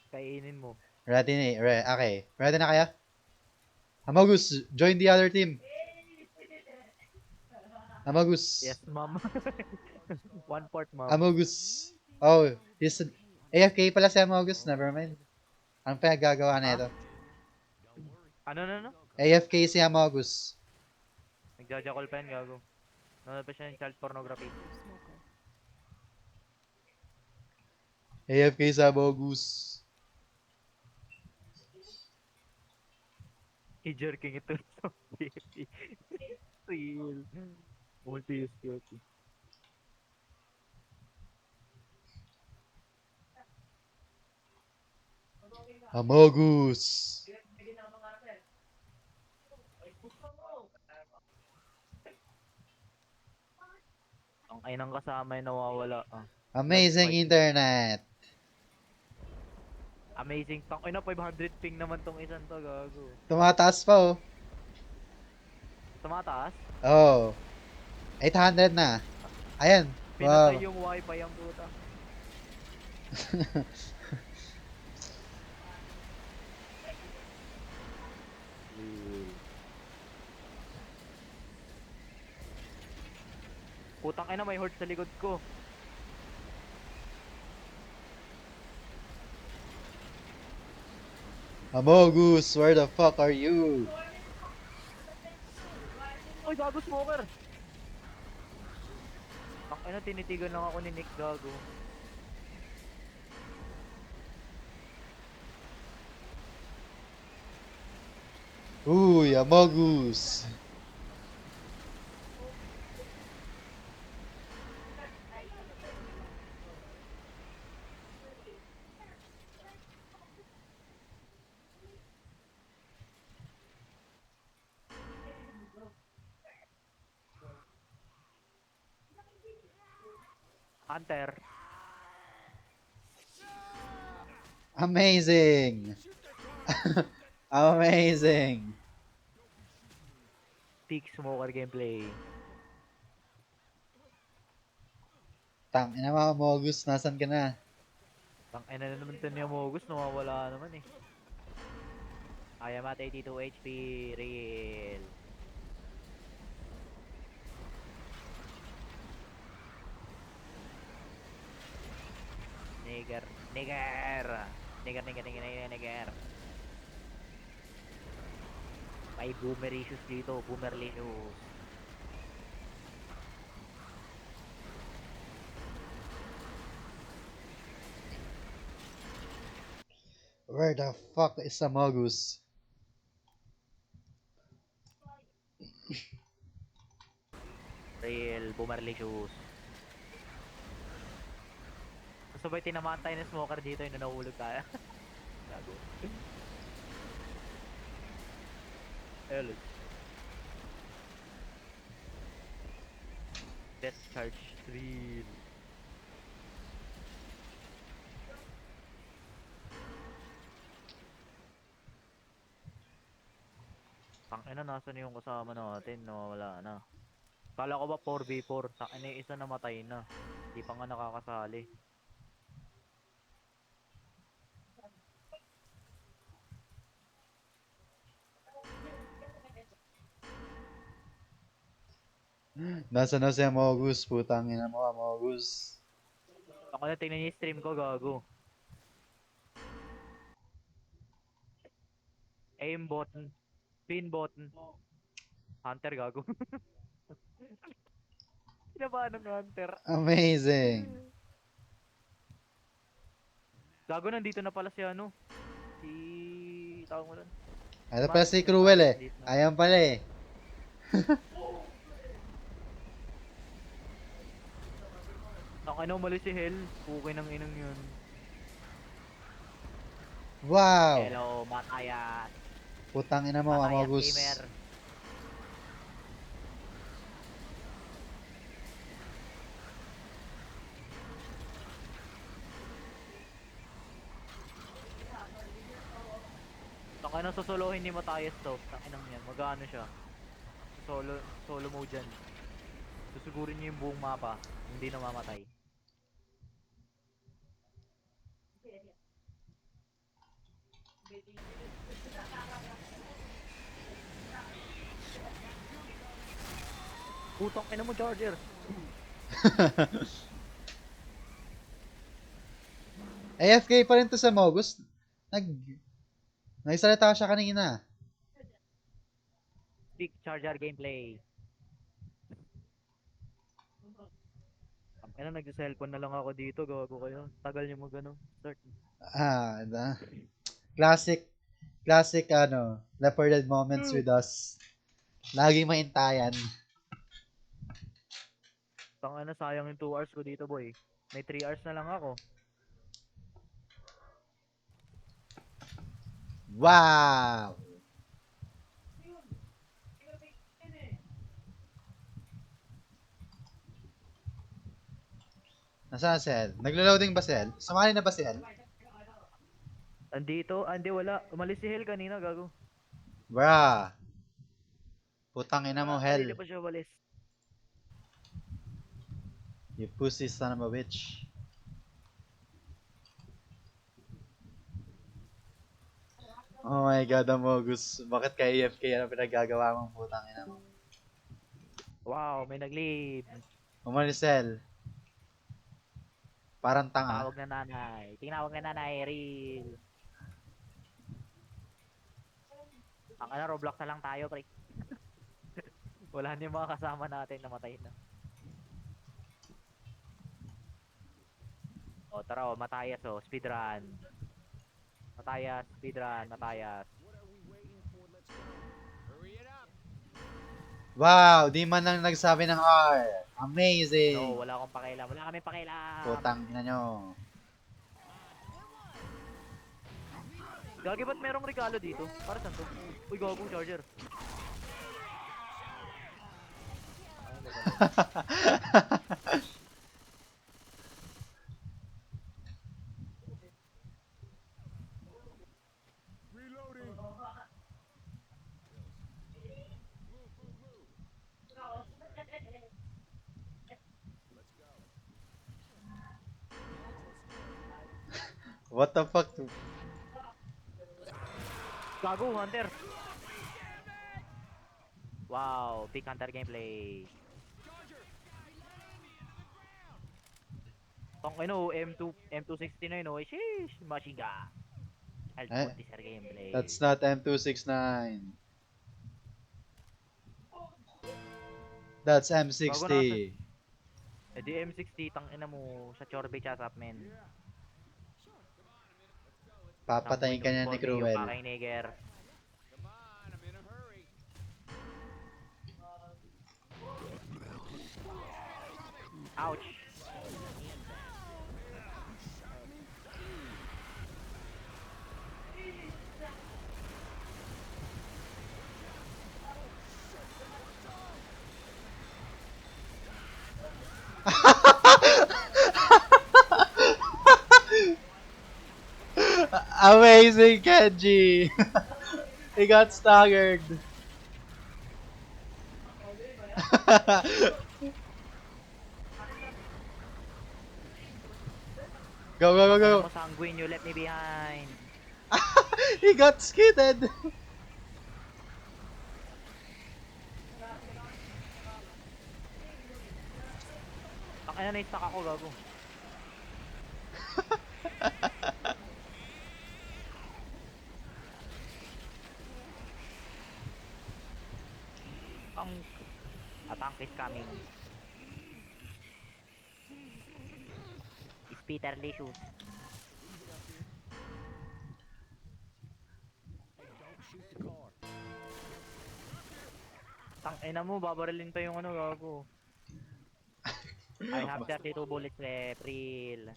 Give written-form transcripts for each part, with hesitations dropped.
Kainin mo. Ready na, okay. Ready na kaya? Hamagus, join the other team. Hamagus. Yes, ma'am. 1/4, ma'am. Hamagus. Oh, he's AFK pala si Hamagus. Oh. Never mind. Anong pinagagawa na Ha? ito? Ano? AFK si Hamagus. Nagjajakol pa yan, gago. Nanonood pa siya ng child pornography. AFK si Hamagus. I-jerking ito sa PFP. Real. Multi-use PFP. Hamagus. Ang ainang kasama yung nawawala. Blood Amazing spike. internet. Amazing. Tang ina 500 ping naman tong isang to, gago. Tumataas pa oh. Tumataas? Oh. 800 na. Ayan. Pinatay Wow. yung wifi ang puta. Putang ina, may horde sa likod ko. Hamagus, where the fuck are you? Oy, gago smoker! Tang ina, tinitigan lang ako ni Nick, gago. Uy, Hamagus. Hunter. Amazing. Amazing. Peak smoker gameplay. Tang ina mga Hamagus, nasan ka na? Tang ina na naman ito ni Amogus, nawawala naman eh. I am at 82 HP, real. Nigger, nigger. Nigger. May boomer issues dito, boomer Linus. Where the fuck is Hamagus? Real, boomer Linus. Sabay tinamaan tayo ng smoker dito, yung nahulog tayo. Gago. Hello. Death charge, real. Tangina, nasa na yung kasama natin? Nawawala na. Kala ko ba 4v4? Tangina, yung isa namatay na. Di pa nga nakakasali. Nasaan na si Hamagus? Putang ina mo, Hamagus. Ako na tingnan niyo yung stream ko, gago. Aim button. Pin button. Hunter, gago. Kinabahan ng hunter. Amazing. Gago, nandito na pala si ano. Si... Tawag mo lang. Ano pala si Cruel eh? Ayan pala eh. Nakano umalis si Hell. Okay ng inang yun. Wow. Hello, Matayas. Putang ina mo, Matayas Hamagus. gamer. Nakano sosolohin ni Matayas to. Takinang yan. Magano siya. Solo mode dyan. Susugurin niyo yung buong mapa. Hindi na mamatay. Putang ina mo, charger. AFK pa rin to sa Mogus. Nagsalita siya kanina. Big charger gameplay. Ang ina, nag-cellphone na lang ako dito. Gago kayo. Tagal niyo mag ano. Start. Classic, Left 4 Dead moments with us. Laging maintayan. Tang ina, sayang yung 2 hours ko dito, boy. May 3 hours na lang ako. Wow! Nasaan si El? Naglo-loading ba si El? Sumali na ba si El? Andito, hindi wala. Umalis si Hel kanina, gago. Bruh. Putang ina mo, Kanina Hel. pa siya umalis. You pussy son of a bitch. Oh my god, Amogus. Bakit ka AFK? Ano pinagagawa mong putang ina mo? Wow, may nag-leave. Umalis si El. Parang tanga. Tawag na nanay. Tinawag na nanay, real. Ang ano, Roblox na lang tayo, pre. Wala na yung mga kasama natin, namatay na. O, tara, o, Matayas, o, speedrun. Matayas, speedrun, Matayas. Wow! Di man lang nagsabi ng R. Amazing! No, wala akong pakialam. Wala kami pakialam. Putang ina nyo. Gagi, ba't merong regalo dito? Para saan to? Uy, gago, charger. What the fuck? Gago, Hunter. Wow, big Hunter gameplay. Tong ano, M269, no? Sheesh, machine gun. Health Eh, multi-sir gameplay. That's not M269. That's Gago na kasi. M60. Eh di M60, tang ina mo, sa Chorbe chat up, men. Papatayin ka niya ni Yung Cruel. Kakay Neger. Ouch. Amazing, Kenji! He got staggered. Go, go, go, Ano go! mo, Sanguine, you left me behind. He got skidded! Ang ina, na-stuck ako, gago. Ang... A tank is coming. It's Peter Licious. Tang ina mo, babarilin pa yung ano, gago. I have 32 bullets left, real.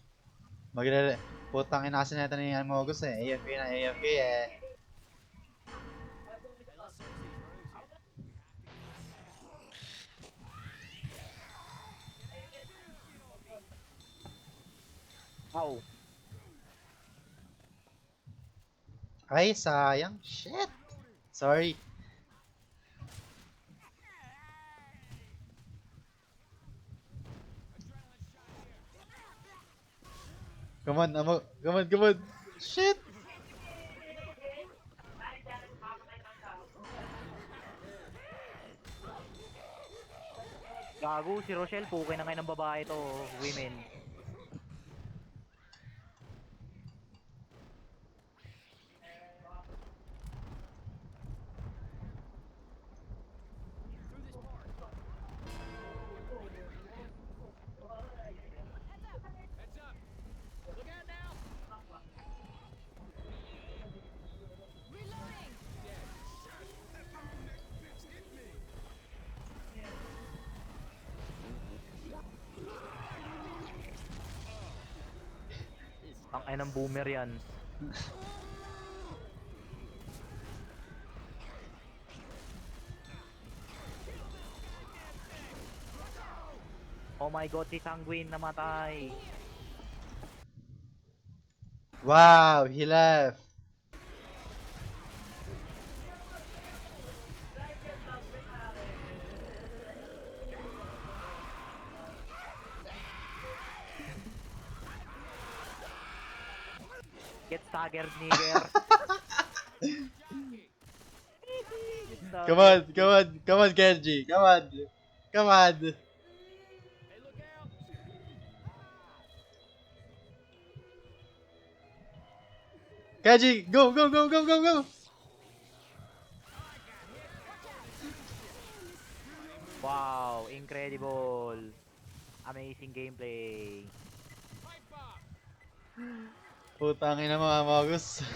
Magre... Putang ina kasi natin ni Amogus eh. AFK na AFK eh. Ow. Ay, sayang. Shit! Sorry. Come on, Amo. Come on, come on. Shit! Gago, si Rochelle, puke na ngayon ng babae to, women. Ang ay ng boomer yan. Oh my god, si Sanguine namatay. Wow, he left. Get staggered, nigger. Come on, come on, come on, Kenji. Come on. Come on. Kenji, go, go, go, go, go, go. Wow, incredible. Amazing gameplay. Putang ina mga Magus.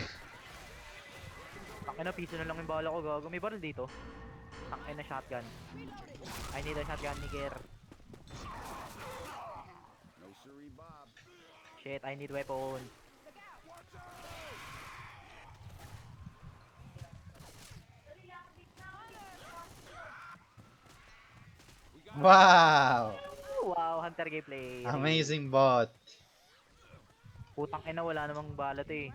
Tangina, piso na lang yung bala ko, gago. May barrel dito. Tangina, shotgun. I need a shotgun, nigger. No siree, Bob. Shit, I need weapon. Wow. Wow, hunter gameplay. Amazing bot. Putang ina, wala namang bala to eh.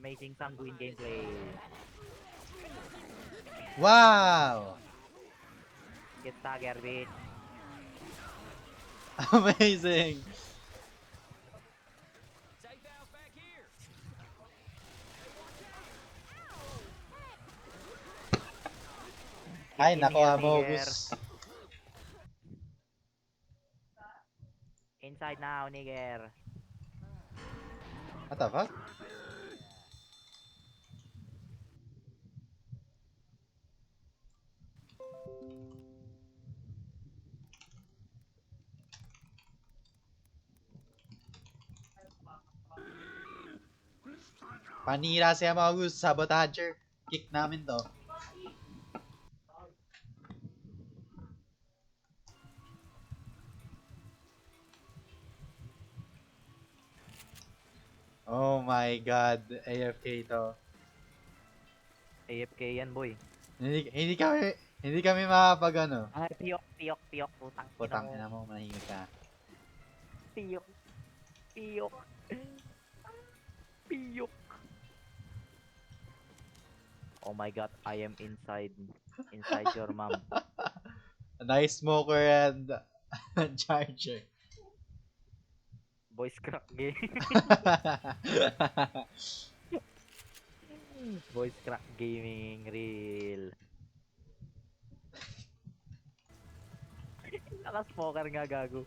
Amazing Sanguine gameplay. Wow. Get stagger, bitch. Amazing. Ay, In nako, here, Amogus. Inside now, nigger. What the fuck? Panira si Amogus, sabotager. Kick namin to. Oh my god, AFK to. AFK yan, boy. Hindi kami makapag ano. Ay, piyok, piyok, piyok. Putang Putang ina ina mo, manahimik ka. Piyok. Piyok. Piyok. Oh my god, I am inside. Inside your mom. Nice smoker and charger. Voice crack game. Voice crack gaming real. Naka-smoker nga gago.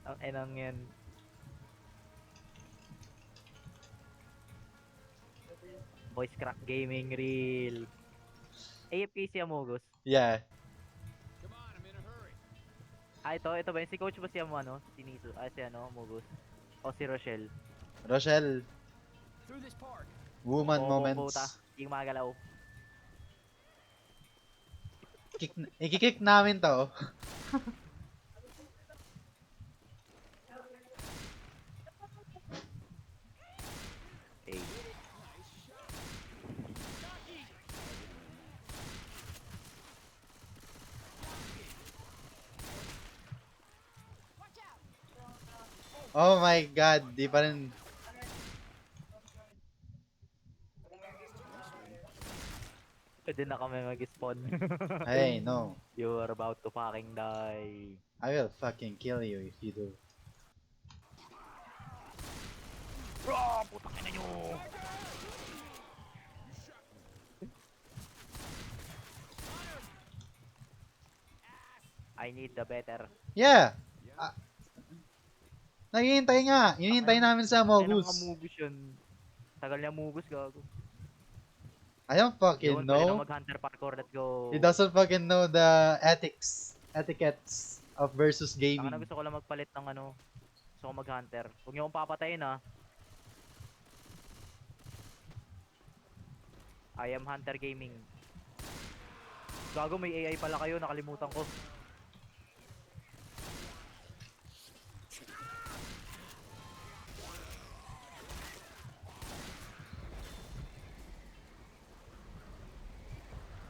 Ang enang yan. Voice crack gaming real. AFK si Amogus. Yeah. Come on, I'm in a hurry. Ah, ito ba yun? Si coach ba si ano? Si Niso, si ano, Amogus? O si Rochelle? Rochelle, Through this park. woman Oo, puta. moments. Yung magalaw. Ikikick namin to. Eh. Oh my god, di pa rin. Pwede na kami mag-spawn. Hey, no. You are about to fucking die. I will fucking kill you if you do. Bro, putang ina nyo. I need the better. Yeah. Ah, naghihintay nga. Hinihintay namin sa Ay, nang Mogus. amugos yun. Tagal niya amugos, gago. I don't fucking Yun, pwede na know. mag-hunter parkour, let's go. He doesn't fucking know the etiquettes of versus Taka na gaming. gusto ko lang magpalit ng ano. Gusto ko mag-hunter. Huwag niyo akong papatayin ah. I am Hunter Gaming. Gago, may AI pala kayo, nakalimutan ko.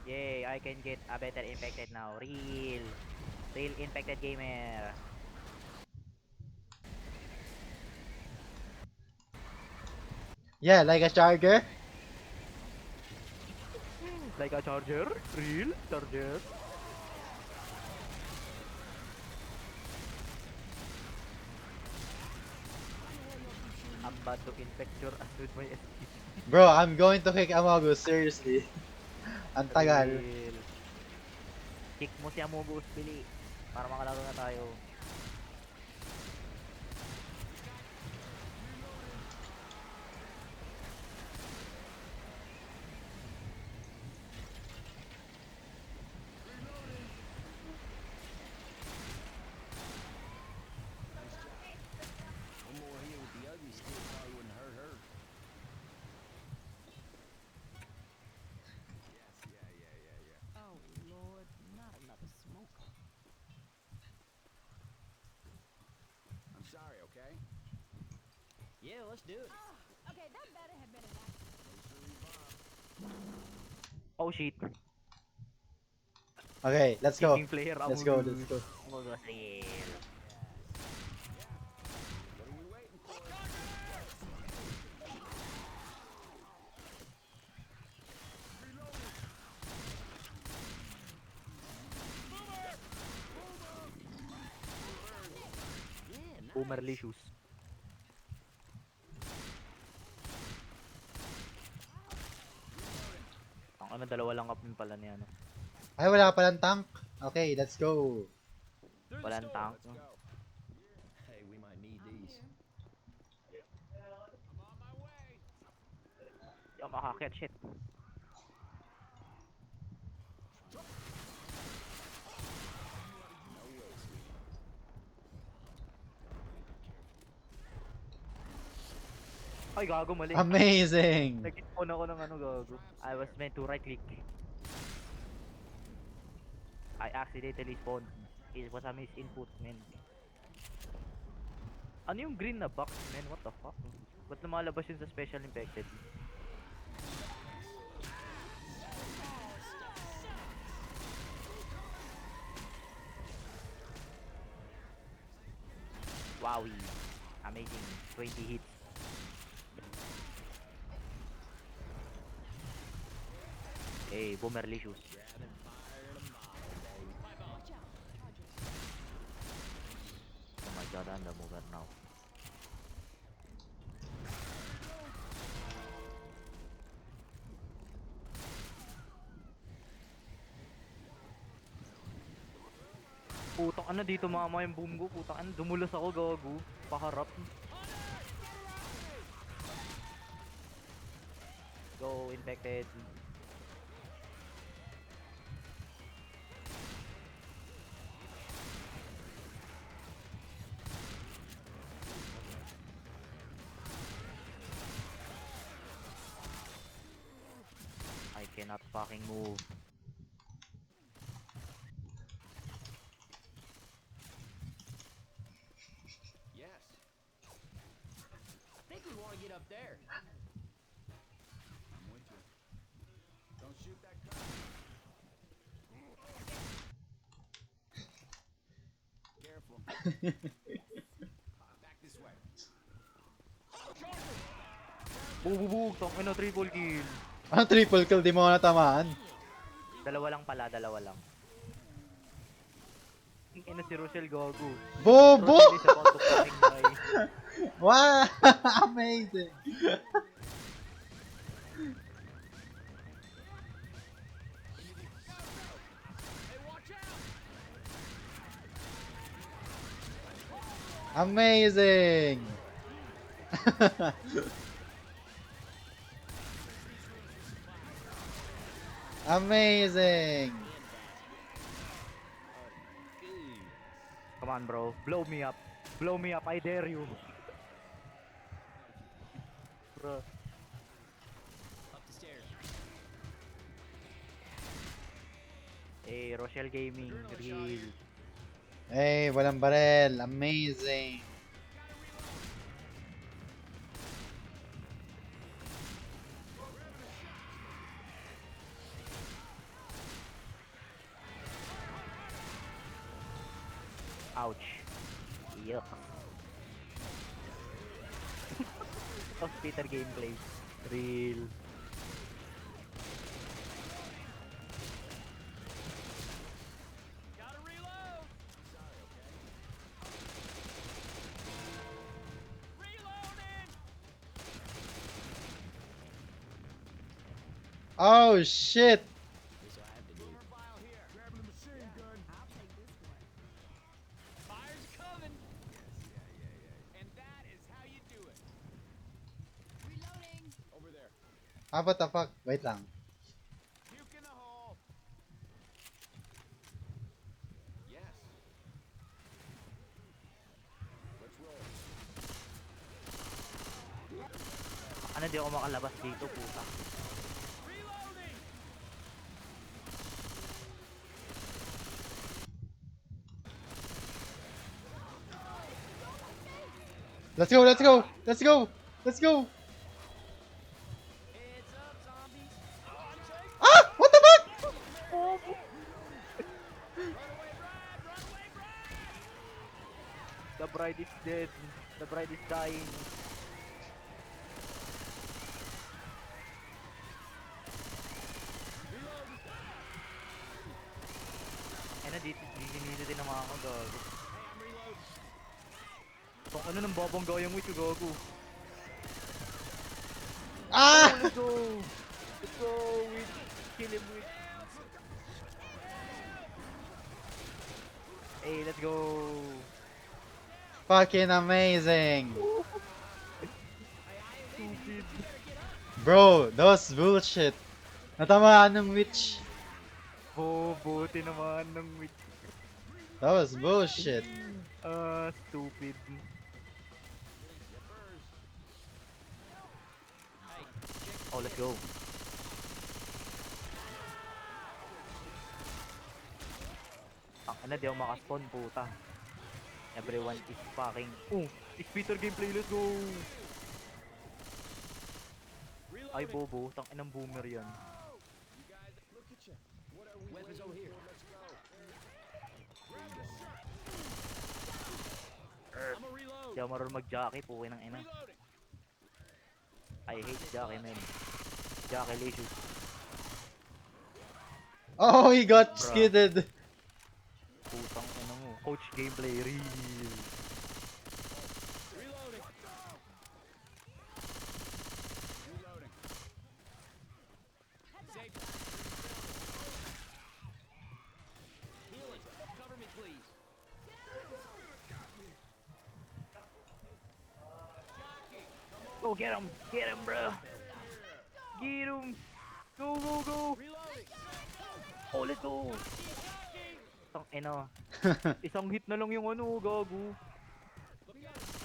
Yay, I can get a better infected now. Real infected gamer. Yeah, like a charger. Like a charger? Real charger? I'm about to infect your ass with my STD. Bro, I'm going to kick Amogus, seriously. Ang tagal. Real. Kick mo si Amogus, Billy. Para makalaro na tayo. One more here with the ugly stick probably wouldn't hurt her. Yes, yeah. Oh Lord, not another smoke. I'm sorry, okay? Yeah, let's do it. Okay, that better have been an accident. No siree, Bob. Oh shit. Okay, let's go. Team player Let's go, Amogus. let's go. Amogus, real. What are we waiting for? Yeah, nice. Boomerlicious. Ang ano, dalawa lang kapin pala niya, no? Ay, wala palang tank. Okay, let's go. Through the Walang store, tank, let's no? go. Hey, we might need these. I'm on my way. Yung makakit, shit. Ay, gago, mali. Amazing. Nag-spawn ako ng ano, gago. I was meant to right click. I accidentally spawned. It was a misinput, man. Ano yung green na box, man? What the fuck? Ba't lumalabas yun sa special infected? Wowie. Amazing. 20 hits. Hey, Boomerlicious. Oh my god, I'm the mover now. Putang ano dito mama yung boom ko. Putang ano, dumulas ako gago. Paharap. Go, infected. I cannot fucking move. Yes. I think we want to get up there. I'm with you. Don't shoot that car. Careful. Back this way. Bububug, tong ino triple kill. Ang triple kill, di mo ako natamaan. Dalawa lang pala, dalawa lang. Ang ina si Rochelle gago. Bobo! Rochelle is about to fucking die. Wow! Amazing! Hey, watch out! Amazing! Amazing! Come on, bro. Blow me up. Blow me up. I dare you. Bro. Up the stairs. Eh, Rochelle Gaming. Real. Hey, walang barel. Amazing. Ouch. Yuck. Hospital gameplay. Real. Gotta reload! Sorry, okay? Reloading! Oh, shit! This will have to do. Silver vial here. Grabbing the machine gun. I'll take this one. Fire's coming. Yeah. And that is how you do it. Reloading. Over there. Ah, what the fuck? Wait lang. Puke in the hole. Yes. Let's roll. Ano, di ako makalabas dito, puta. Reloading! Let's go, let's go! Let's go! Let's go! Heads up, zombies. Ah! What the fuck? Runaway bride! The bride is dead. The bride is dying. Ano, dito din ang mga ako, gago. Hey, I'm reloading. Kung ano nang babangga yung witch, gago. Ah! Let's go! Let's go, witch! Kill him, witch! Hey, let's go! Fucking amazing! Stupid! Bro, that was bullshit. Natamaan ng witch. Oh, buti naman ng witch. That was bullshit. Stupid. Oh, let's go. Ano, di ako makaspawn, puta. Everyone is fucking... Oh! X-Peter gameplay, let's go! Ay, bobo. Tangin ng boomer yan. You guys, look at you. What are we Weapons waiting over here. for? Let's go. Grab the shot. I'm a reload. Di ako marunong mag-jockey, puwi ng ina. Reloading. I hate jockey, man. Jockey licious. Oh, he got Bruh. skidded. Putang ina mo. Coach gameplay, real. Reloading. Reloading. Safe. Healing. Cover me, please. Go get him! Get him, bro! Get him! Go, go, go! Reloading. Oh, let's go! Tang ina. Isang hit na lang yung ano, gago.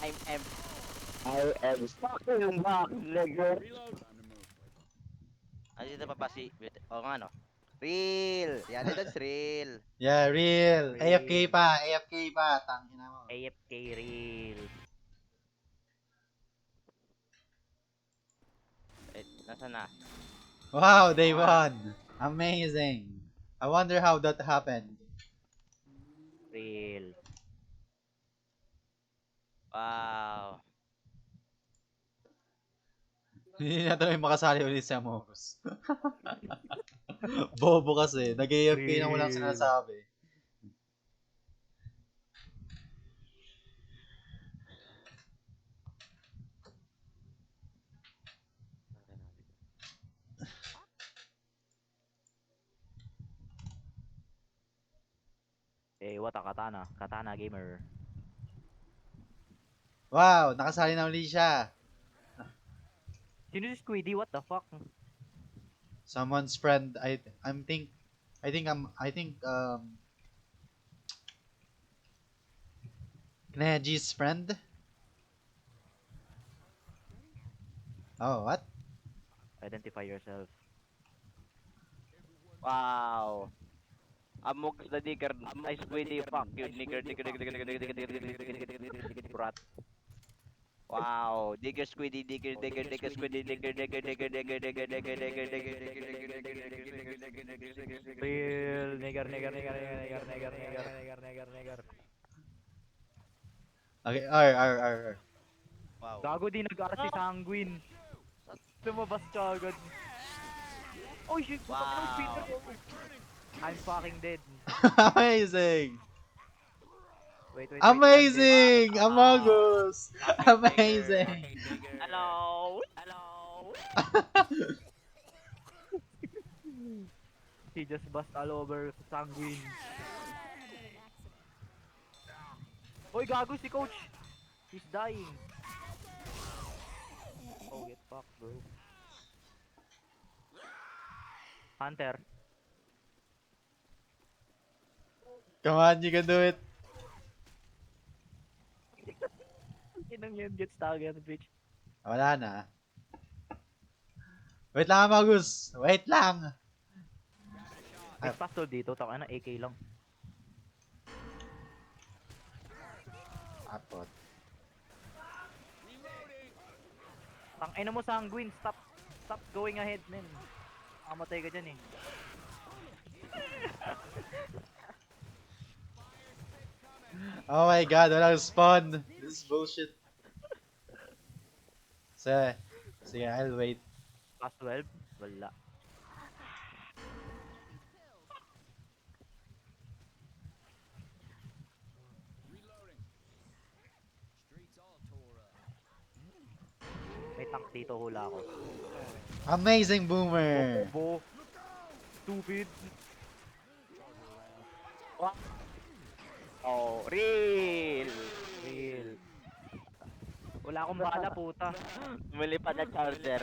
I am fucking back, nigga. Reload. Time to move. Dito pa ba si... O nga no? Real! Yan, that's real. Yeah, real. AFK pa, AFK pa. Tangina mo. AFK real. Wait, nasa na? Wow, they won. Amazing. I wonder how that happened. Real. Wow. Hindi na tuloy makasali ulit sa Among-Us. Bobo kasi. Nag-AFK na mo lang sinasabi. Eh, what a katana. Katana gamer. Wow, nakasali na uli siya. Sino si Squiddy? What the fuck? Someone's friend. I think Kneji's friend. Oh, what? Identify yourself. Wow. Amok the digger. I squiddy. Fuck you, nigger. Brat. Wow. Digger squiddy. Digger. Squiddy. Real nigger. Okay, R. Wow. Gago di nag-R si Sanguine. Lumabas ka agad. Oh shit, putak ng speeder Wow. ko. I'm fucking dead. Amazing! Wait, I'm dead. Amazing! Amogus! Amazing! Hello. He just bust all over Sanguine. Oy, gago si coach. He's dying. Oh, get fucked, bro. Hunter. Come on, you can do it. Inang yun, gets tagged, bitch. Wala na. Wait lang, Amogus. Wait lang. May pastol dito, taka na, AK lang. Apot. Tangina mo Sanguine, stop going ahead, men. Makamatay ka dyan eh. Oh my god, walang spawn. This is bullshit. Sige, I'll wait. Pass 12? Wala. Reloading. Streets all tore up. May tank dito, hula ko. Amazing boomer. Bo. Stupid. Oh, real. Real. Wala akong bala, puta. Lumilipad na charger.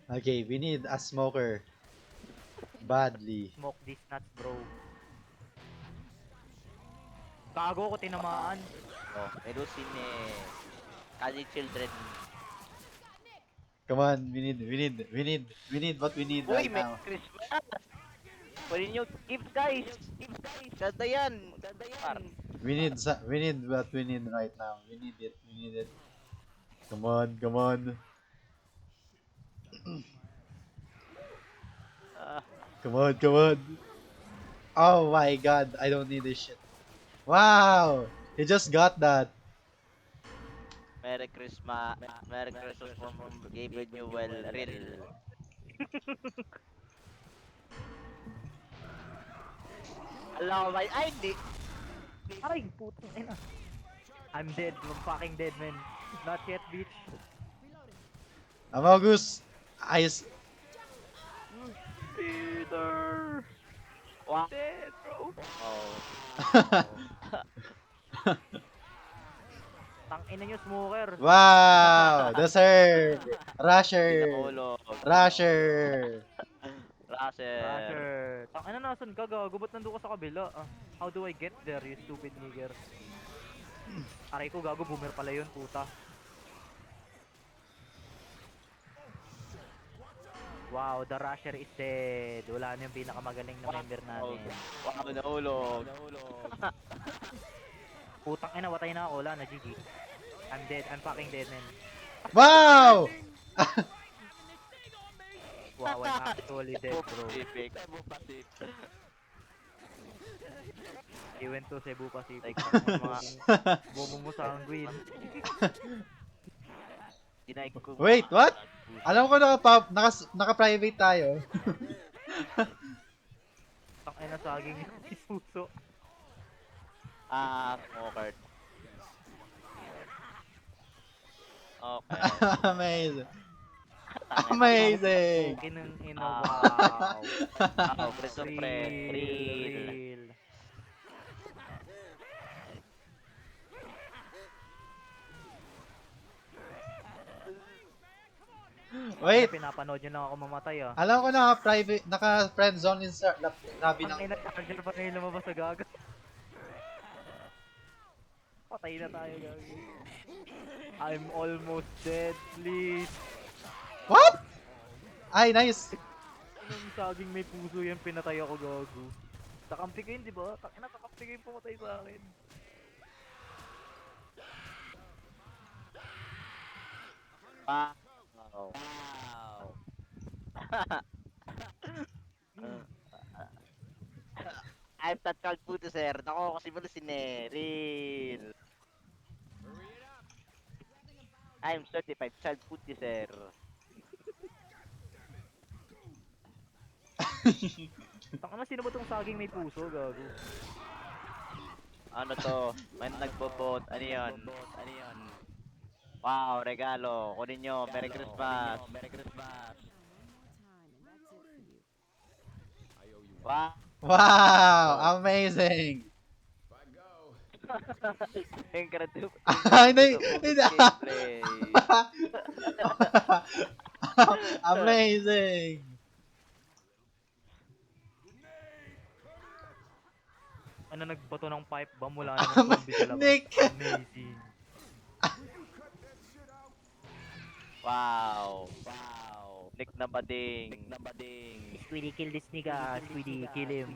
Okay, we need a smoker. Badly. Smoke these nuts, bro. Gago ko tinamaan. Oh, Elusin eh. Kasi children. Come on, we need what we need Uy, right Merry now. Christmas! Pwede nyo gift guys! Ganda yan! Par. We need what we need right now. We need it. Come on. Ah, Come on. Oh my god, I don't need this shit. Wow! He just got that. Merry Christmas. Merry Christmas from Gabriel Newell. Real. Alam mo ba? Ay, hindi. Ay, putang ina. I'm dead. I'm fucking dead, man. Not yet, bitch. Amogus! Peter! Wow. Dead, bro. Oh. Tangina nyo, smoker. Wow! Deserve! Rusher! Pinahulog. Rusher! Raser. Tangina, nasan ka, gago? Ba't nandun ka sa kabila? How do I get there, you stupid nigger? Aray ko, gago, boomer pala yun, puta. Wow, the Rusher is dead. Wala na yung pinakamagaling na member natin. Wow, nahulog. Putang ina, watay na ako. Wala na, GG. I'm dead. I'm fucking dead, man. Wow! Wow, I'm actually dead, bro. Pacific. He went to Cebu Pacific. Like, mga Bobo mo Sanguine. dinaig ko. Wait, what? Alam ko naka-private tayo. Tangina, saging si Suso. Ah, smoker. Okay. Amazing. Amazing! Kinang ina, Ah. wow. Oh, press of friend. Real. Real. Wait, Pinapanood nyo lang ako mamatay ah. alam ko na private, naka friend zone yung labi Ang ng... ina, charger pa na yung lumabas sa gaga. Patay na tayo gagi. I'm almost dead, please. What? Ay, nice! Anong saging may puso yan, pinatay ako gago. Takampi ko yun, di ba? Takina, takampi ko yung pumatay sa akin. Wow. Wow. I'm that called puto, sir. Nako, kasi mo na si Neril. I'm certified child puto, sir. Takina, sino ba tong saging may puso, gago? Ano to? May nagbobot. Ano yun? Ano yun? Wow, regalo. Kunin nyo. Merry Regalo. Christmas. Merry Christmas. One more time, and that's it for you. Wow. Wow! Amazing! Incredible. Hindi, Incredible hindi. gameplay. Amazing! Ano, nagbato ng pipe bomb mula ng zombie sa labas. Nick! Amazing. Wow. Nick na bading. Squiddy, kill this nigga. Squiddy, kill him.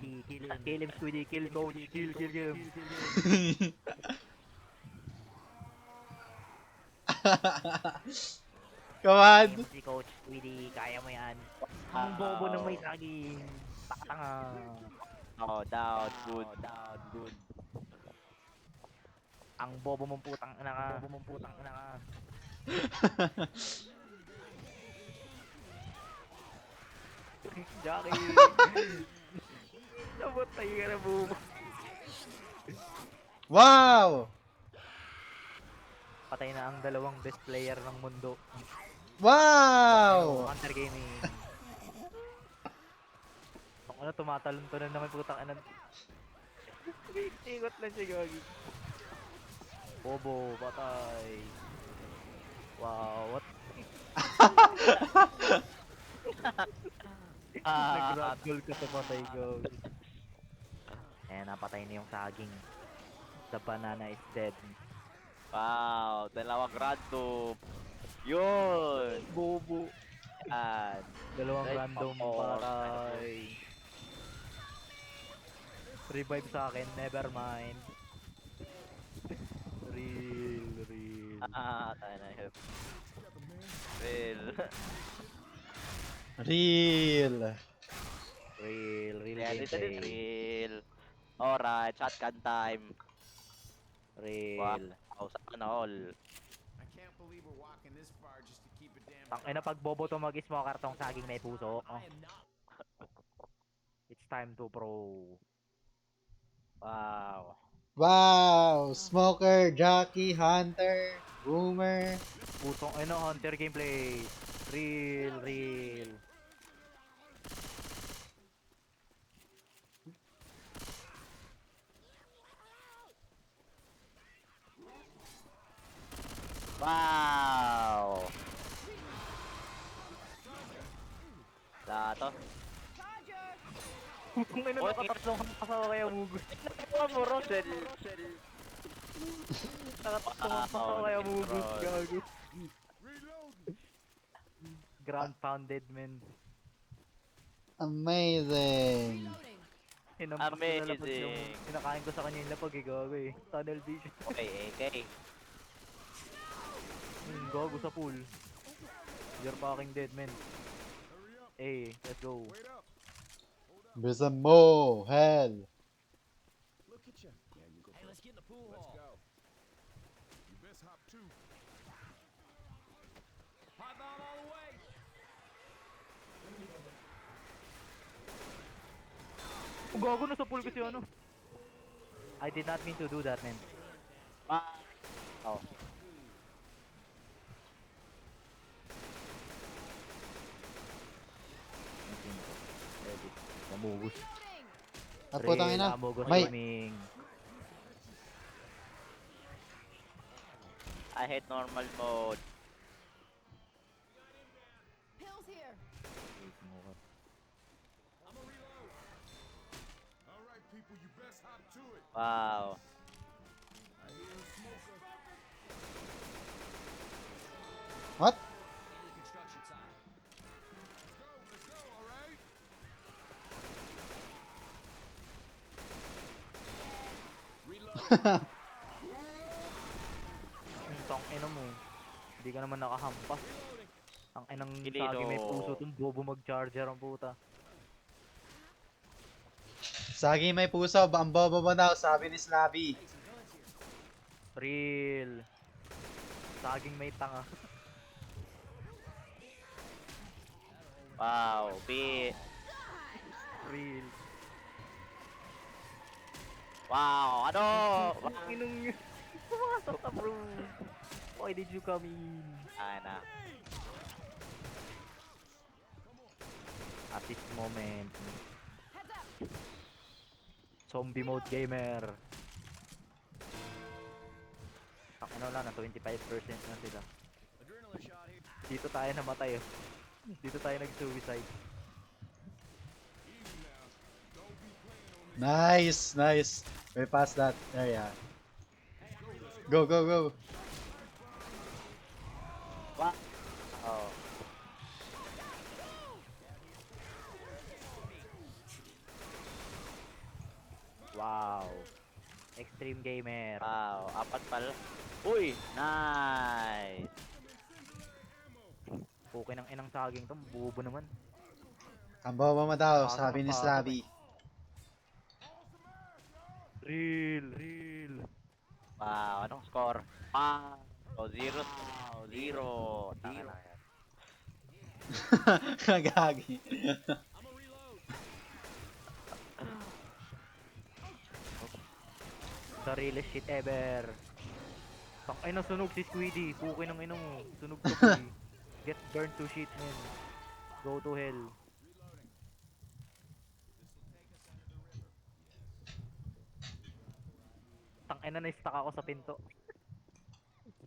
Kill him, Squiddy, kill coach. Kill him. Come on! Kaya mo si coach Squiddy, kaya mo yan. Ang bobo ng may saging. Takatanga. Oh, down. Good. Ang bobo mong putang ina ka. Jackie. Namatay ka na, bobo. Wow! Patay na ang dalawang best player ng mundo. Wow! Hunter Gaming. Ako na, tumatalon-talon naman putang ina. Ikot lang siya, gagi. Bobo, patay. Wow, what? Nag-ragdoll ka sa patay, gagi. Eh, napatay na yung saging. The banana is dead. Wow. Dalawang random. Yun. Bobo. Yan. Dalawang Right, random oo. patay. Revive sa akin, never mind. Real. Tayo na yun. Real. Real! Real Yan, ito din. gameplay. Real. Alright, shotgun time. Real. Wow, sana all. I can't believe we're walking this far just to keep a damn. Tangina, pag bobo to mag-smoker tong saging may puso. Oh. It's time to pro. Wow. Wow! Smoker, Jockey, Hunter, Boomer. Putong Hunter gameplay. Real. Wow. Dato. Putong ina, nakatatlong kasawa kaya mugus. Mo Rosel. Nakatatlong kasawa kaya mugus. Wow, Gago. Ground pounded, man. Amazing! Reloading. Hinampas ko na lapag yung Amazing. kinakain ko sa kanya yung lapag gago eh. Tunnel vision. Okay. Gago sa pool. You're fucking dead, man. Hey, let's go. Bisa mo! Hell! Look at you. Yeah, you go Hey, let's get in the pool Let's hall. go. You best hop too. Hot bomb all the way. Oh, gago na sa pool kasi ano. I did not mean to do that, man. Oh. Amugos. At putang ina. Amugos May- gaming. I hate normal mode. Pills here. Wow. What? Into the construction site. Tang ina mo. Hindi ka naman nakahampas. Ang inang Kilino. sagi may puso tong bobo mag-charger ang puta. Sagi may puso, ang bobo mo daw, sabi ni Slavi. Real. Saging may tanga. Wow. P. Real. Wow. Ano? Ang inong pumasok ka bro. Why did you come in? Ay na. At this moment. Heads up. Zombie mode gamer. Ang ina lang na 25% na sila. Adrenaline shot here. Dito tayo namatay oh. Dito tayo nag-suicide. Nice, nice. Way past that area. Go, go, go. What? Oh. Wow. Extreme gamer. Wow. Apat pala. Uy. Nice. Okay ng inang saging to, bubo naman. Ang bobo mo daw, sabi ni Slavi. Real, real. Wow. Anong score? Wow. 0. 0. Tanga na yan. Gagi. The realest shit ever. Tang ina sunog si Squiddy. Puki ng ina mo. Sunog ka boy. Get burned to shit man. Go to hell. Tang ina na-stuck ako sa pinto.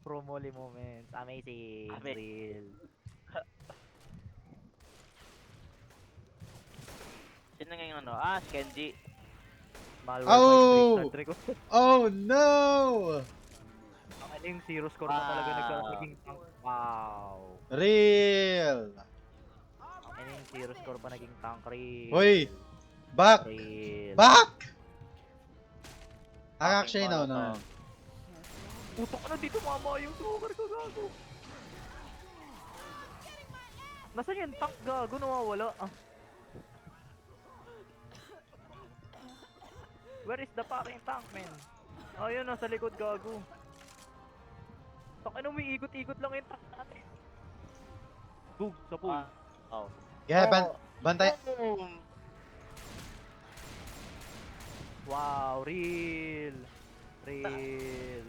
Promoli moments. Amazing. Ame- Real. Sino nga yung ano? Ah, si Kenji. Malware Oh! by Star Trek. Oh no! Ang ina yung zero score pa talaga naging tank. Wow. Real! Ang ina yung zero score pa naging tank. Real. Hoy! Back! Real. Back! Actually, no, no. Putok ka na dito, mama yung sugar ko, gago. Nasaan yung tank, gago? Nawawala. Ah. Where is the fucking tank, man? Ayun, nasa likod, gago. Takin na, umiikot-ikot lang yung tank natin. Boom, sa pool. Oh. Yeah, Oh. bantay. Boom. Wow, real. Real.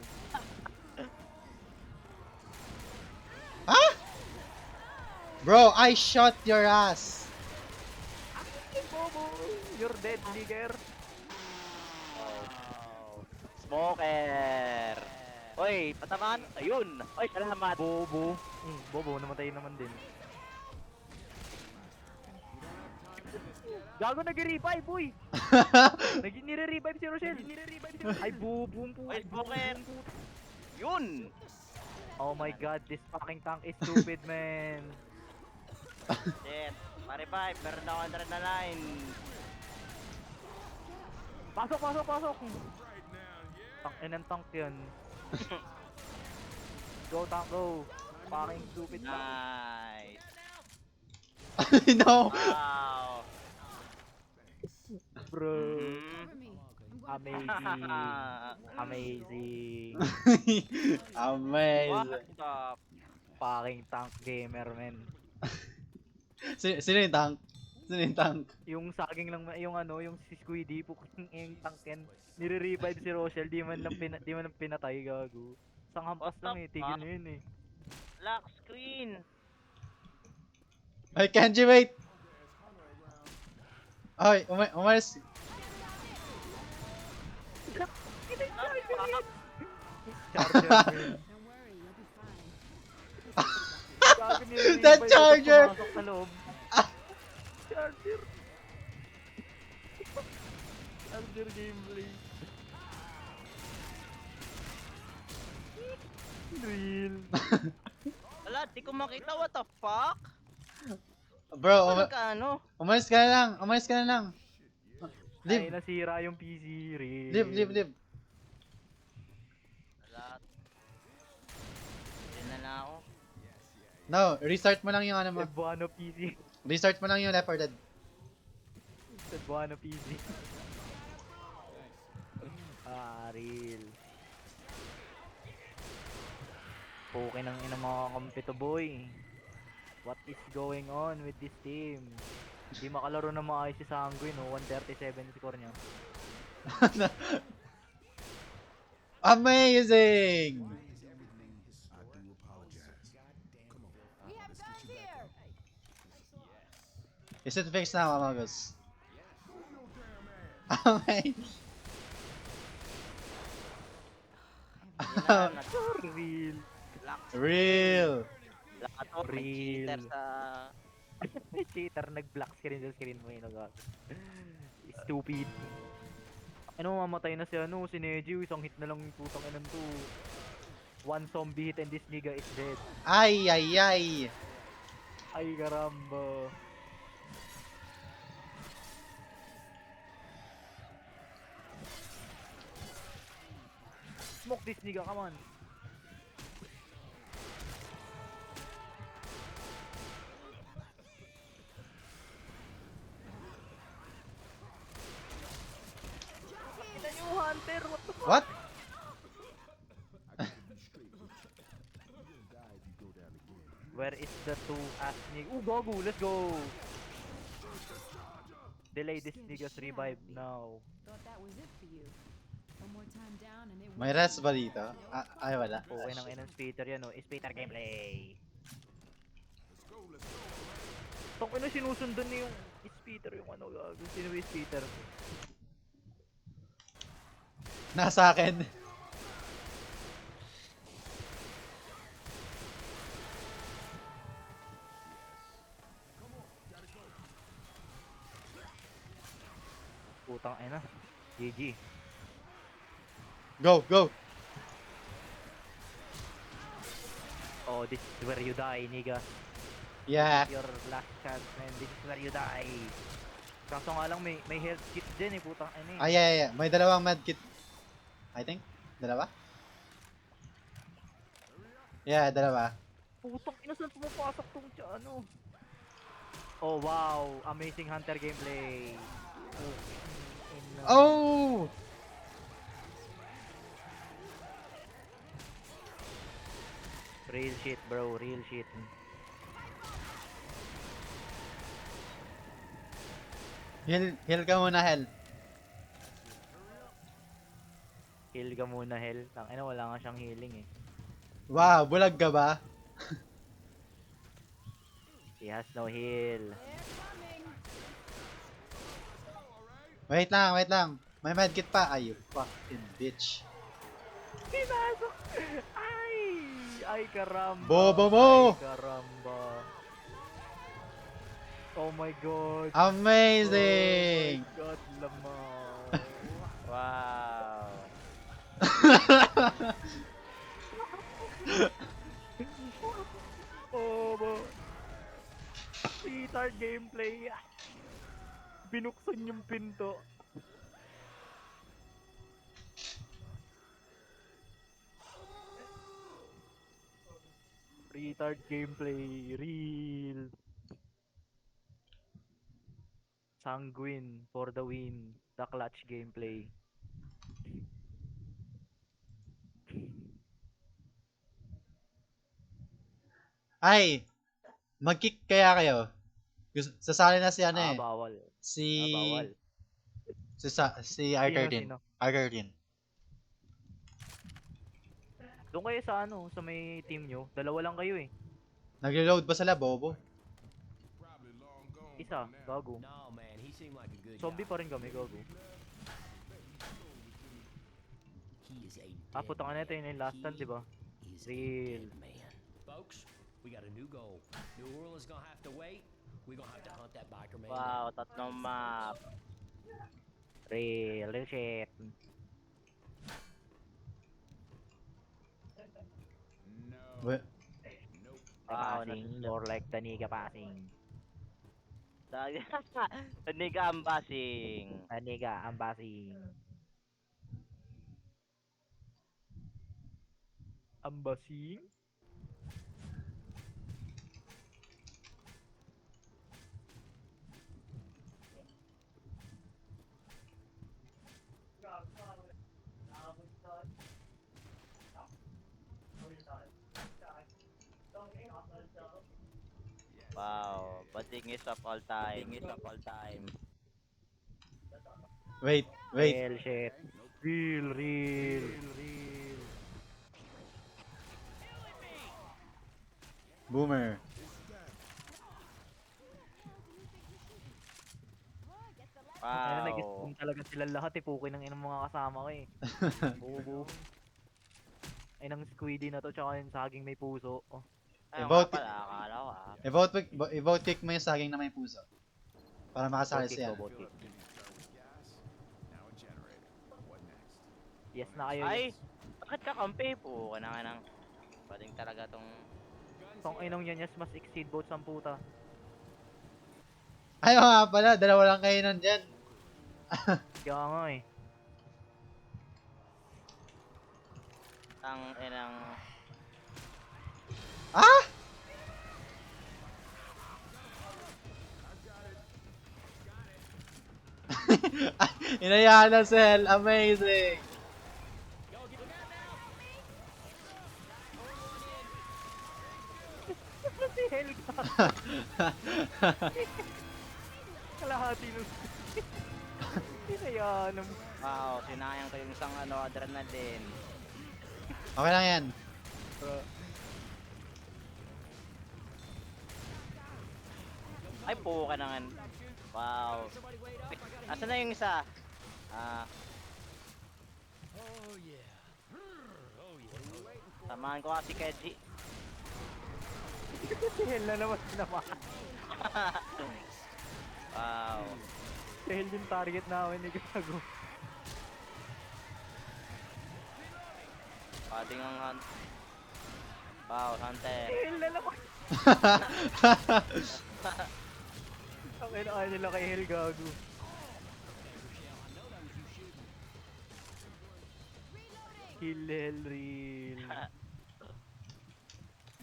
Ah! Bro, I shot your ass. Bobo, you're dead, nigger. Wow. Smoker. Oy, patamaan. Ayun. Oy, salamat. Bobo. Bobo, namatay naman din. Gago, nag-revive, boy! Nire-revive si Rochelle. Ay, bubong po. Oy, smoker. Yun. Oh my god, this fucking tank is stupid, man. Shit. Ma-revive. Meron ako adrenaline. Pasok, pasok, pasok! Tank ng tank yun. Go, tank, go! Fucking stupid tank. Nice. No! Wow. Bro, Mm. Cover me. amazing. Amazing. Amazing. What the? Fucking tank gamer, man. Sino yung tank? Sino yung tank? Yung saging lang, yung ano, yung si Squiddy, yung tank yan. Nire-revive si Rochelle, di man lang pinatay, gago. Isang hampas What lang the eh, tigil fuck? na yun eh. Lock screen. Ay, Kenji, wait! Ay, umalis. Charger, man. Don't worry, you'll be fine. Gago nila That Levi, charger! tapos pumasok sa loob. Charger. Charger gameplay. Real. Wala, di ko makita. What the fuck? Bro, Ano ka ano? umalis ka na lang. Umalis ka na lang. Ay, Leave. nasira yung PC. Real. Leave. Wala. Hindi na ako. No, restart mo lang yung ano mo. Cebuano PC. Restart mo lang yung Left 4 Dead. Cebuano PC. Real. Okay ng ina mga kampito boy. What is going on with this team? Hindi makalaro na maayos si Sanguine, no? 137 score niya. Amazing! We have guns here. Is it fixed now, Amagos? Amazing! Hindi na, Real. Real! lahat ako may Real. cheater sa... Cheater, nag-black screen sa screen mo yun. Stupid. Ano, mamatay na si ano, si Neji. Isang hit na lang yung putang inan to. One zombie hit and this nigga is dead. Ay! Ay, karamba. Smoke this nigga, come on. Ina yung hunter, what the fuck? What? Where is the two ass nigga? Ooh, Gogu, let's go! Delay this nigga's revive now. Thought that was it for you. One more time down and it May rest ba dito? Ay, wala. Okay ng inang Spater yan, oh. Spater gameplay! Tong ina sinusundan niya yung Spater, yung ano gago. Sino yung Spater? Nasa akin. Putang ina. GG. Go! Oh, this is where you die, nigga. Yeah. Your last chance, man. This is where you die. Kaso nga lang may health kit din eh, putang ina eh. Yeah. May dalawang medkit. I think? Dalawa? Yeah, dalawa. Putang ina, saan pumapasok tong ano? Oh, wow. Amazing hunter gameplay. Ina. Oh! Real shit, bro. Real shit. Heal ka muna, Hel. Heal ka muna, hell. Tangina, wala nga siyang healing eh. Wow, bulag ka ba? He has no heal. they're coming. Wait lang. May medkit pa. Ay, you fucking bitch. Pinasok! Ay! Ay, karamba. Bobo mo! Ay, karamba. Oh my god. Amazing! Oh my god, lamang. Wow. Oh, bo. Retard gameplay. Binuksan yung pinto. Retard gameplay. Real. Sanguine for the win. The clutch gameplay. Ay! Mag-kick kaya kayo? Sasali na si ano eh. Bawal. Si... Bawal. Si R13. Sino? R13. Doon kayo sa ano, sa may team nyo. Dalawa lang kayo eh. Nagre-load ba sila, Bobo? Isa, gago. No, man, he seemed like a good Zombie guy. pa rin kami, gago. He is a Ah, dead putang ina, ito man. yun yung last stand, He di ba? is a Real. dead man. Folks, we got a new goal. New Orleans gonna have to wait. We're gonna have to hunt that biker man Wow, down. tatlong map. Real shit. No. Well, Nope. The Wow, passing, more like the nigga passing. Nigga ang basing. The nigga, ang passing. Ang basing? Wow, badingis of all time. Badingis of all time. wait. Real shit. Real, real. Boomer. Ayun, Wow. nag-spawn talaga sila lahat eh. Puki ng inang mga kasama ko eh. Bubo. Ay, nang squiddy na to, tsaka yung saging may puso. Oh. Ayun About- nga pala, akala ko ah. I-vote kick mo yung saging na may puso. Para makasali Bot kick siya. ko, bot kick. Engine start with gas. Now a generator. What next? Yes na kayo. Ay! Yes. Bakit kakampi po? Kanang Pwedeng talaga tong... Tong inong yan, yes, mas exceed both sa puta. Ay, oo nga pala. Dalawa lang kayo nun dyan. Kaya nga eh. Ang inang... Ah! Inayaan na Sel. Amazing. Si Helga. Kalahati nun. Hinayaan mo. Wow, sinayang ko yung isang adrenaline. Okay lang yan. Ay po ka naman. Wow. Asa na yung isa? Ah, Oh yeah. Oh yeah. samahan ko kasi Keji. Si Hel na naman naman. Wow. Si Hel yung target namin ni Gago. Pwede ng hunt. Wow, hunter. Si Hel na naman. Ang inaan nila kay Hel, Gago. Kill Hel, real.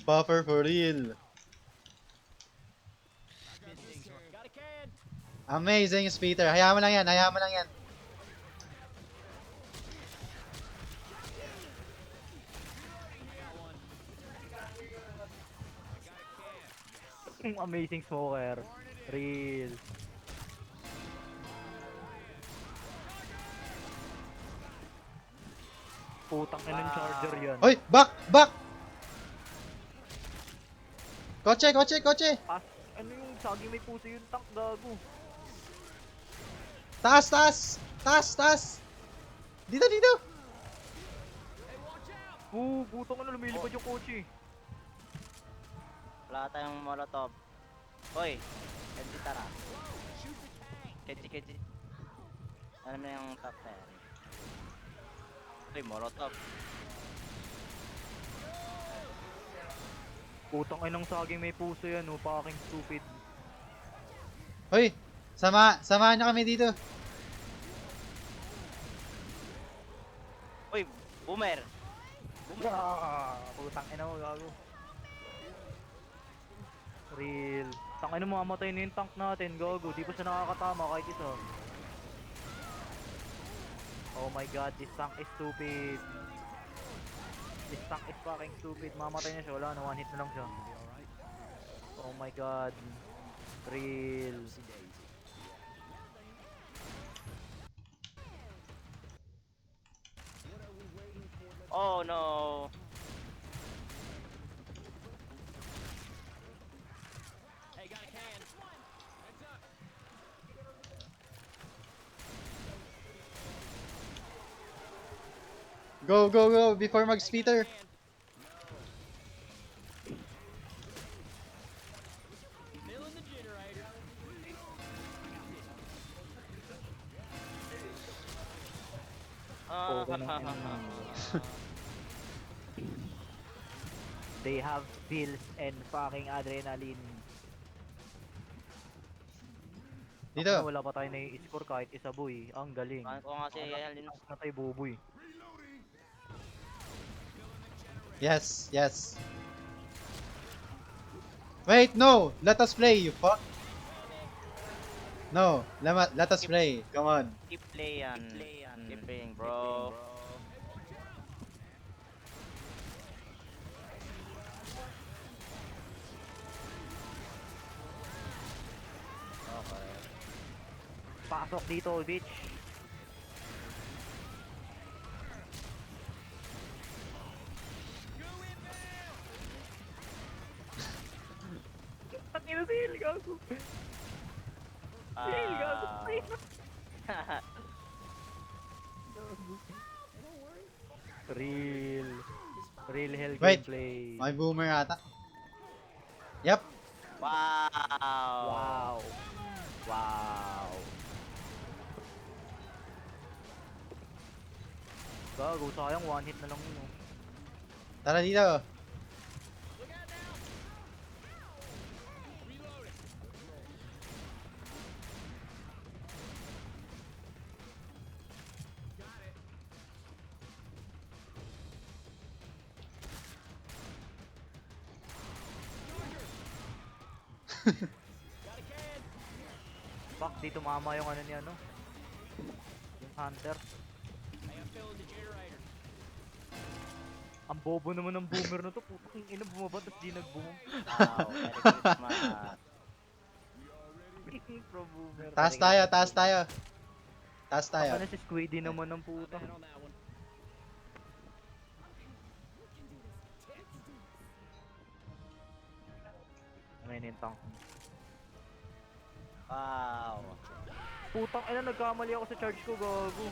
Buffer for real. Got a can. Amazing, Peter. Hayaan mo lang yan. Hayaan mo lang yan. Amazing smoker. Real. Putang inang charger yan. Hoy! Back! Back! Kotse! Kotse! Kotse! As, ano yung saging may puso yung tank, Gago? Taas! Taas! Taas! Taas! Dito! Dito! Putang ano, lumilipad yung kotse. Wala tayong molotov. Hoy, Keji tara. Keji. Ano na yung top 10? Hoy, molotov. Putang inang saging may puso yan, oh, fucking stupid. Hoy! Samahan nyo kami dito. Hoy, boomer. Putang ina mo, Gago. Real. Tang ina, mamamatay na yung tank natin, Gago. Di pa siya nakakatama kahit isa. Oh my god, this tank is stupid. This tank is fucking stupid. Mamatay na siya, wala na, one hit na lang siya. Oh my god. Real. Oh no. Hey, got a can. Heads up. Go, go, go, before mag-speeder. Filling the generator. Okay na yan. They have pills and fucking adrenaline. Dito. Ako, wala pa tayo na i-score kahit isa boy. Ang galing. Ano ko nga si Alin. Na tayo buboy. Yes, yes. Wait, no! Let us play, you fuck. No, let us play. Come on. Keep playing. Keep playing, bro. Okay. Pasok dito, bitch. Takina si Hil, gago. Hil, gago. Real. Real hell Wait. gameplay. May boomer ata. Yep. Wow. Wow. Wow. Gago, sayang one hit na lang yun. Oh. Tara dito. Fuck, di tumama yung ano ni ano. Yung hunter. I am filling the generator. Ang bobo naman ng boomer na to. Putang ina, bumaba tapos di nag-boom. Wow. Merry Christmas. Pro boomer. Taas tayo, taas tayo. Taas tayo. Ako na si Squiddy naman ng puta. Man on that one. Ano yung tank? Wow. Putang ina, nagkamali ako sa charge ko, gago.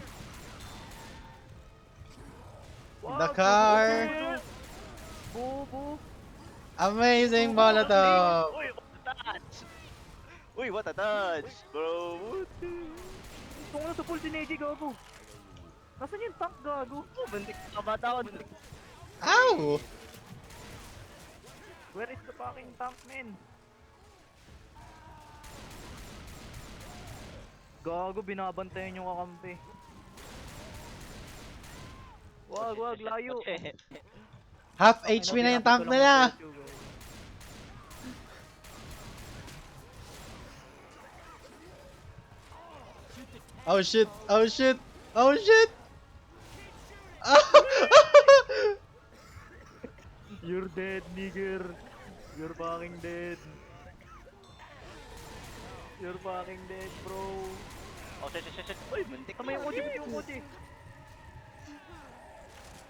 The car. Bobo. Amazing Molotov. Uy, what a touch! Uy, what a touch, bro! Kung nasa full si Neji, gago. Nasaan yung tank, gago? Buntik ka ba tao? Ow! Where is the fucking tank, man? Gago, binabantayan yung kakampi. Wag, wag, layo. Half HP na yung tank nila. Oh shit! Oh shit! Oh shit! You're dead, nigger. You're fucking dead. You're fucking dead, bro. Oh, shit. Uy, buntik Tama yung Oji, buti yung Oji.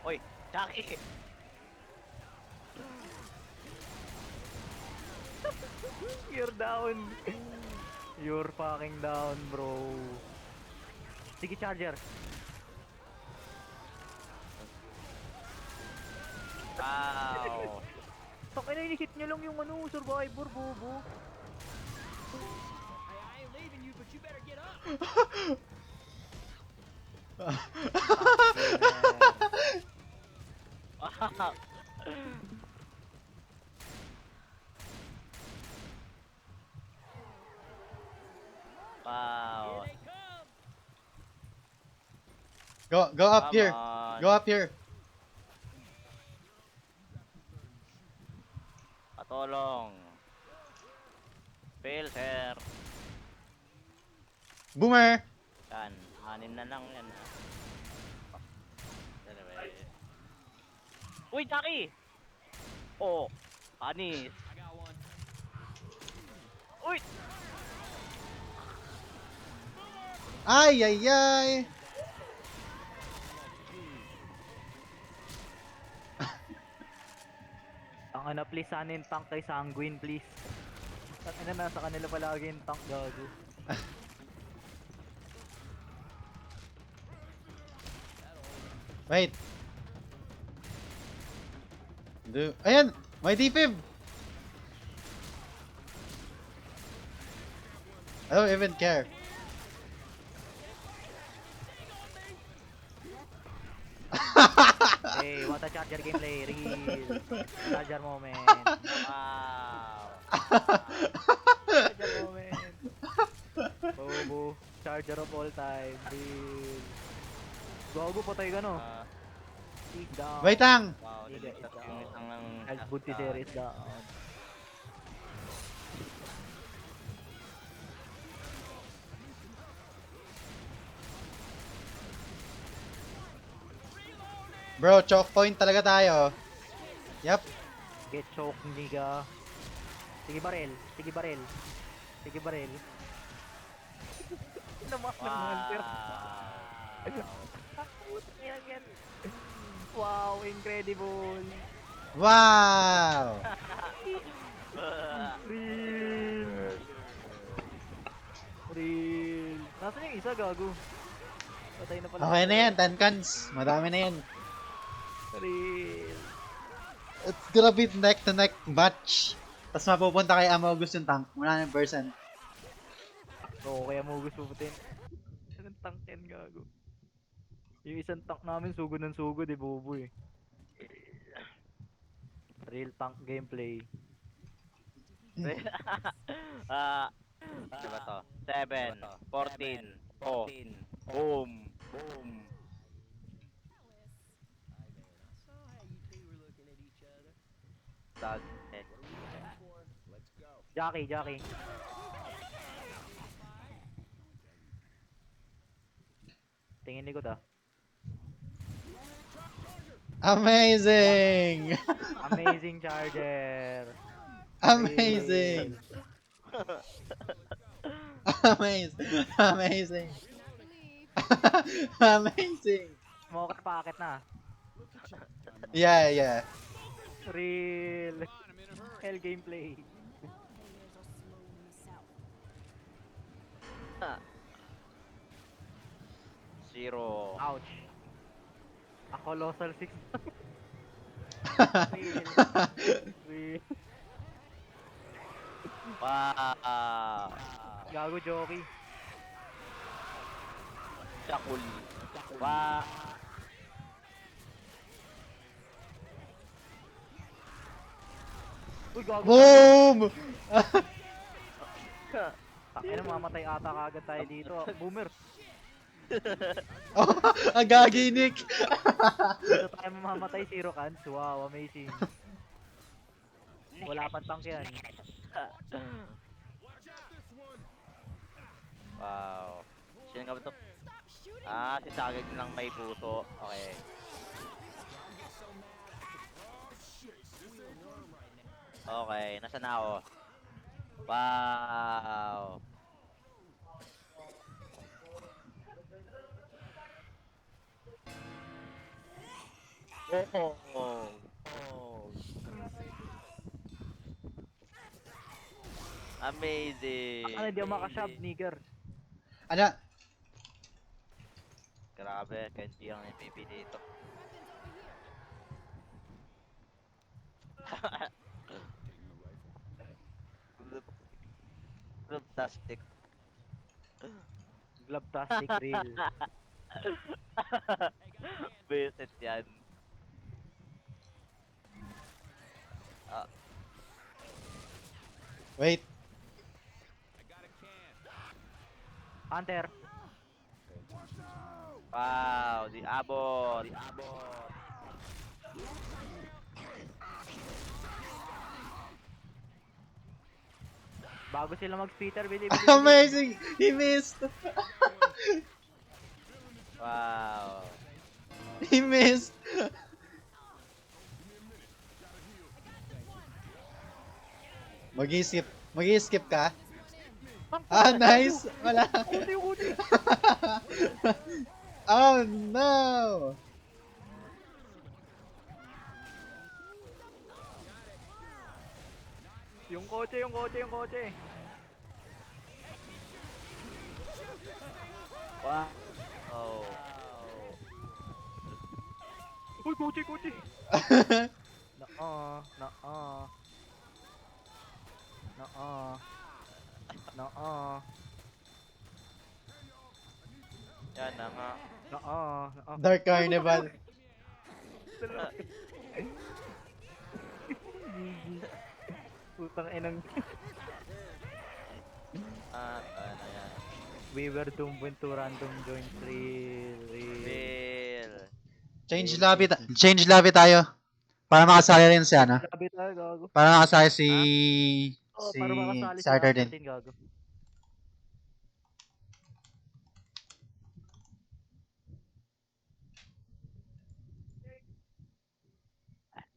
Uy, Chucky! You're down. You're fucking down, bro. Sige, charger. Wow! Taka na, ini-hit nyo lang yung ano, survivor, bobo. I ain't leaving you, but you better get up. Wow! Wow! Here they come. Go up Come here. on. Go up here. Patolong. Fail, sir. Boomer. Yan. Anin na lang yan, ha. Anyway. Uy, Chucky! Oh, anis. I got one. Uy! Ay, ay, ay. Ang ano, please, sana yung tank kay Sanguine, please. Ang ina, nasa kanila palagi yung tank, gago. Wait. Ayan! May D5! I don't even care. Hey, what a charger gameplay, real. Charger moment. Wow. Charger moment. Bobo. Charger of all time, real. Gago, patay ka no. Dig down. Wait lang! Wow, Liga niligtas is yung isang ng Health bounty there is down. Bro, choke point talaga tayo. Yep. Get choked, nigga. Sige barel. Sige barel. Sige barel. Namak ng hunter. Wow, incredible. Wow! Real. Real. Nasaan yung isa, gago? Patay na pala. Okay na yan, 10 cans. Madami na yan. Real. It's gonna be neck to neck match. Tapos mapupunta kay Amogus yung tank. 100%. Oo, kaya mo gusto putin. Anong tank yan, gago? Yung isang tank namin, sugod ng sugod, bobo eh. Real tank gameplay. Diba to? 7, 14, 4, boom, boom. I saw how you two were looking at each other. Dog. Let's go. Jackie. Tingin likod ah. Amazing! Amazing charger. Amazing! Amazing! Amazing! Amazing! Smoke packet na. Yeah, yeah. Real. Hell gameplay. Zero. Ouch. A colossal 6. Real. Real. Wow. Gago jockey. Chakul. Wow. Uy, gago. Boom! Takin na, mamatay ata kagad tayo dito. Boomer. Oh, agagi, Nick! Dito tayo mamamatay, 0 cans. Wow, amazing. Wala pa tank yan. Wow. Sino ka ba to? Ah, si Sagag lang may puso. Okay. Okay, nasa na ako? Wow. Oh. Oh. Amazing. Ano, di ako makashab, nigger. Ano? Grabe, Kenji ang MVP dito. Fantastic. Glove-tastic real. Beset yan. Wait. Hunter. Wow, di abot. Di abot. Bago sila mag-spitter, bili. Amazing! He missed! Wow. He missed! Mag-skip. Mag-skip ka? Ah, nice! Wala. Oh no! Yung kotse. Wow. Oh. Uy, kotse. Yan na nga. Dark Carnival. Putang inang Ano yan. we were doomed to random join real. Bill. Change lobby tayo. Para makasali rin si ano. Grabe tayo, gago. Para makasali si Oh, si para makasali Starter si din. Arthur gago.